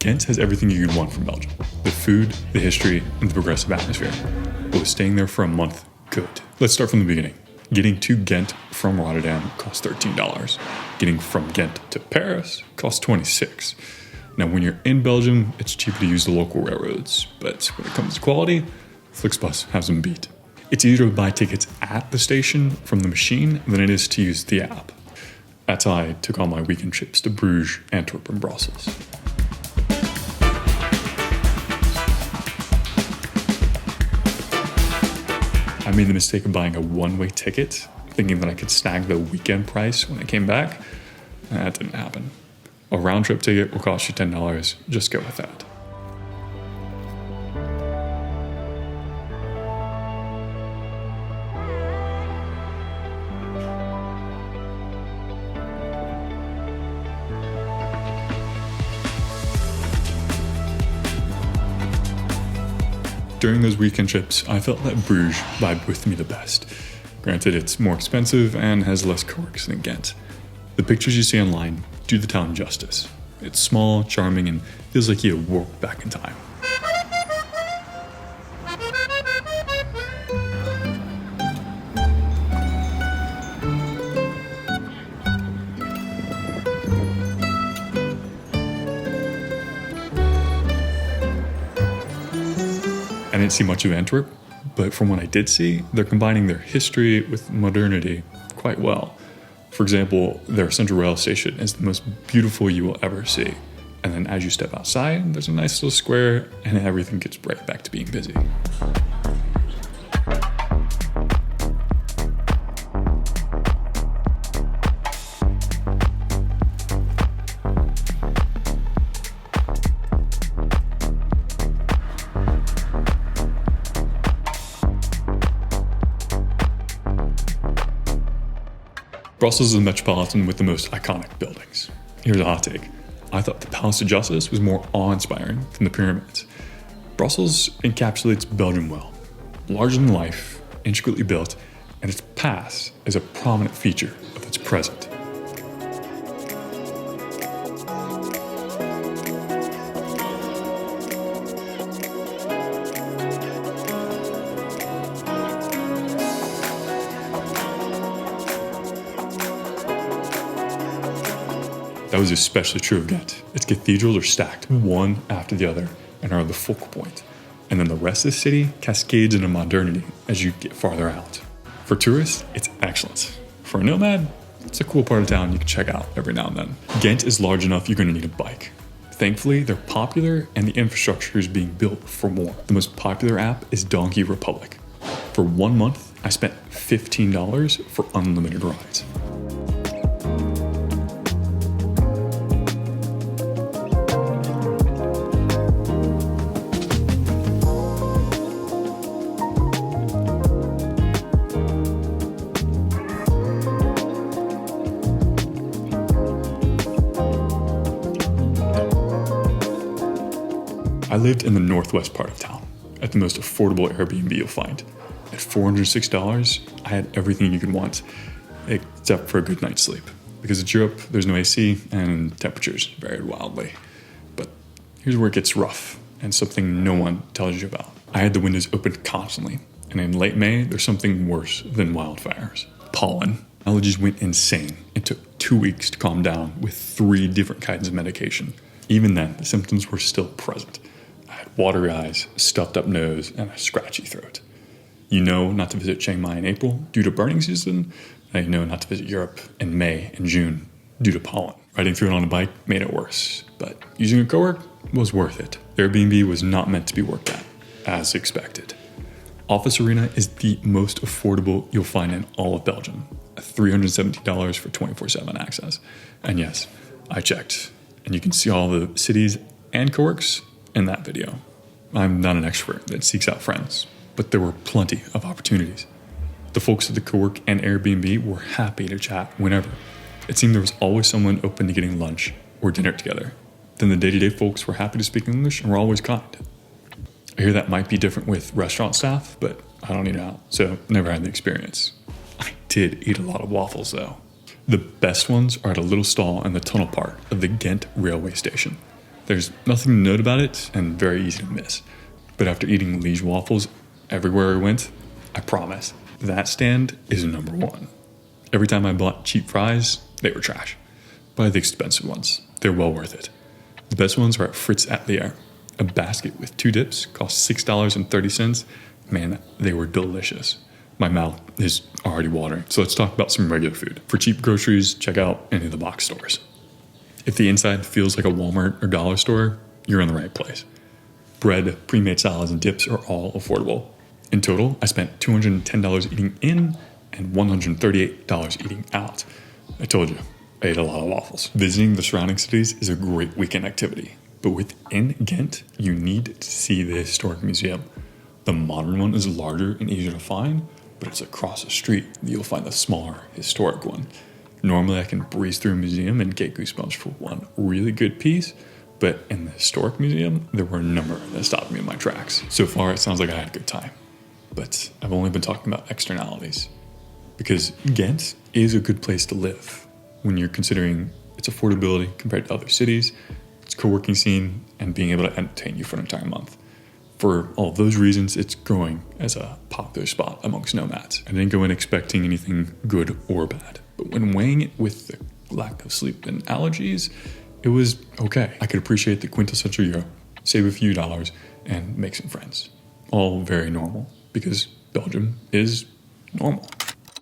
Ghent has everything you could want from Belgium. The food, the history, and the progressive atmosphere. But staying there for a month could. Let's start from the beginning. Getting to Ghent from Rotterdam costs $13. Getting from Ghent to Paris costs $26. Now, when you're in Belgium, it's cheaper to use the local railroads. But when it comes to quality, Flixbus has them beat. It's easier to buy tickets at the station from the machine than it is to use the app. That's how I took on my weekend trips to Bruges, Antwerp, and Brussels. I made the mistake of buying a one-way ticket, thinking that I could snag the weekend price when I came back. That didn't happen. A round-trip ticket will cost you $10. Just go with that. During those weekend trips, I felt that Bruges vibed with me the best. Granted, it's more expensive and has less quirks than Ghent. The pictures you see online do the town justice. It's small, charming, and feels like you walked back in time. I didn't see much of Antwerp, but from what I did see, they're combining their history with modernity quite well. For example, their central rail station is the most beautiful you will ever see. And then as you step outside, there's a nice little square and everything gets right back to being busy. Brussels is a metropolitan with the most iconic buildings. Here's a hot take. I thought the Palace of Justice was more awe-inspiring than the pyramids. Brussels encapsulates Belgium well. Larger than life, intricately built, and its past is a prominent feature of its present. That was especially true of Ghent. Its cathedrals are stacked one after the other and are the focal point. And then the rest of the city cascades into modernity as you get farther out. For tourists, it's excellent. For a nomad, it's a cool part of town you can check out every now and then. Ghent is large enough you're going to need a bike. Thankfully, they're popular and the infrastructure is being built for more. The most popular app is Donkey Republic. For 1 month, I spent $15 for unlimited rides. I lived in the northwest part of town, at the most affordable Airbnb you'll find. At $406, I had everything you could want, except for a good night's sleep. Because it's Europe, there's no AC, and temperatures varied wildly. But here's where it gets rough, and something no one tells you about. I had the windows open constantly, and in late May, there's something worse than wildfires. Pollen. Allergies went insane. It took 2 weeks to calm down with 3 different kinds of medication. Even then, the symptoms were still present. I had watery eyes, stuffed up nose, and a scratchy throat. You know not to visit Chiang Mai in April due to burning season, and you know not to visit Europe in May and June due to pollen. Riding through it on a bike made it worse, but using a cowork was worth it. Airbnb was not meant to be worked at, as expected. Office Arena is the most affordable you'll find in all of Belgium, $370 for 24/7 access. And yes, I checked, and you can see all the cities and coworks in that video. I'm not an expert that seeks out friends, but there were plenty of opportunities. The folks at the cowork and Airbnb were happy to chat whenever. It seemed there was always someone open to getting lunch or dinner together. Then the day-to-day folks were happy to speak English and were always kind. I hear that might be different with restaurant staff, but I don't eat out, so never had the experience. I did eat a lot of waffles though. The best ones are at a little stall in the tunnel part of the Ghent railway station. There's nothing to note about it and very easy to miss. But after eating Liege waffles everywhere I went, I promise, that stand is number one. Every time I bought cheap fries, they were trash. Buy the expensive ones. They're well worth it. The best ones are at Fritz Atelier. A basket with 2 dips cost $6.30. Man, they were delicious. My mouth is already watering. So let's talk about some regular food. For cheap groceries, check out any of the box stores. If the inside feels like a Walmart or dollar store, you're in the right place. Bread, pre-made salads, and dips are all affordable. In total, I spent $210 eating in and $138 eating out. I told you, I ate a lot of waffles. Visiting the surrounding cities is a great weekend activity. But within Ghent, you need to see the historic museum. The modern one is larger and easier to find, but it's across the street that you'll find the smaller, historic one. Normally, I can breeze through a museum and get goosebumps for one really good piece, but in the historic museum, there were a number that stopped me in my tracks. So far, it sounds like I had a good time. But I've only been talking about externalities. Because Ghent is a good place to live when you're considering its affordability compared to other cities, its co-working scene, and being able to entertain you for an entire month. For all of those reasons, it's growing as a popular spot amongst nomads. I didn't go in expecting anything good or bad, but when weighing it with the lack of sleep and allergies, it was okay. I could appreciate the quintessential euro, save a few dollars, and make some friends. All very normal, because Belgium is normal.